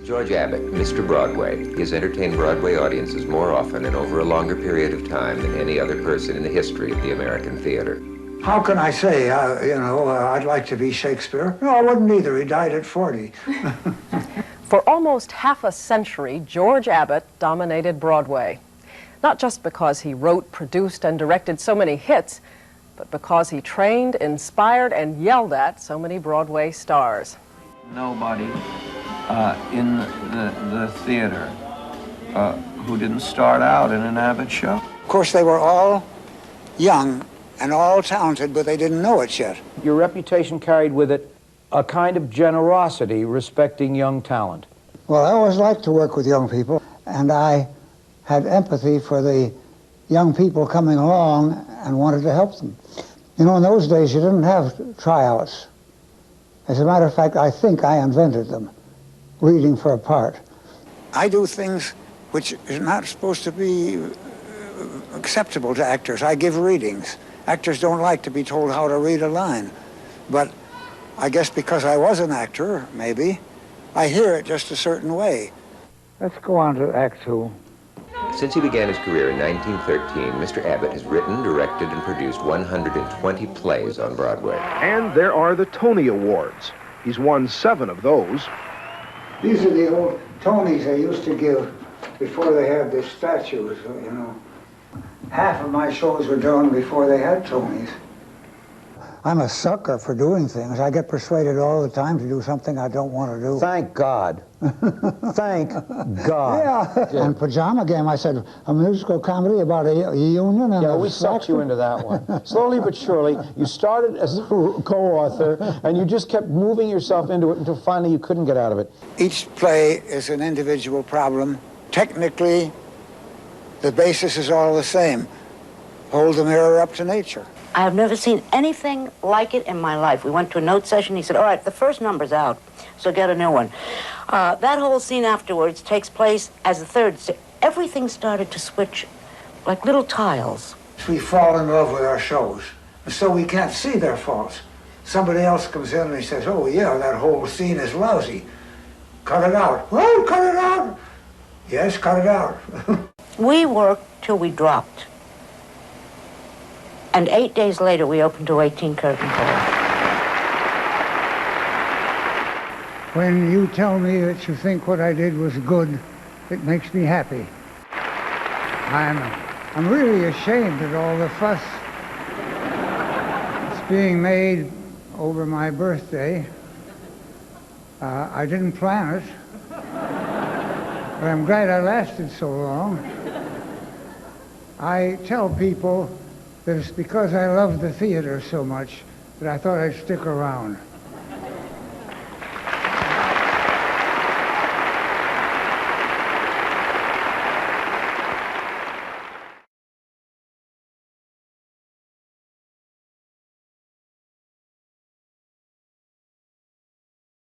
George Abbott, Mr. Broadway, has entertained Broadway audiences more often and over a longer period of time than any other person in the history of the American theater. How can I say, I'd like to be Shakespeare? No, I wouldn't either. He died at 40. For almost half a century, George Abbott dominated Broadway. Not just because he wrote, produced, and directed so many hits, but because he trained, inspired, and yelled at so many Broadway stars. Nobody in the theater who didn't start out in an Abbott show. Of course, they were all young and all talented, but they didn't know it yet. Your reputation carried with it a kind of generosity respecting young talent. Well, I always liked to work with young people, and I had empathy for the young people coming along and wanted to help them. You know, in those days, you didn't have tryouts. As a matter of fact, I think I invented them, reading for a part. I do things which is not supposed to be acceptable to actors. I give readings. Actors don't like to be told how to read a line. But I guess because I was an actor, maybe, I hear it just a certain way. Let's go on to Act Two. Since he began his career in 1913, Mr. Abbott has written, directed, and produced 120 plays on Broadway. And there are the Tony Awards. He's won 7 of those. These are the old Tonys they used to give before they had the statues, you know. Half of my shows were done before they had Tonys. I'm a sucker for doing things. I get persuaded all the time to do something I don't want to do. Thank God. Thank God. Yeah. And Pajama Game, I said, a musical comedy about a union and Yeah, a we sucked factory. you into that one. Slowly but surely, you started as a co-author, and you just kept moving yourself into it until finally you couldn't get out of it. Each play is an individual problem. Technically, the basis is all the same. Hold the mirror up to nature. I have never seen anything like it in my life. We went to a note session. He said, all right, the first number's out, so get a new one. That whole scene afterwards takes place as the third scene. Everything started to switch like little tiles. We fall in love with our shows, and so we can't see their faults. Somebody else comes in and he says, oh yeah, that whole scene is lousy. Cut it out. Well, cut it out. Yes, cut it out. We worked till we dropped. And 8 days later, we opened to 18 curtain calls. When you tell me that you think what I did was good, it makes me happy. I'm really ashamed at all the fuss that's being made over my birthday. I didn't plan it, but I'm glad I lasted so long. I tell people that it's because I love the theater so much that I thought I'd stick around.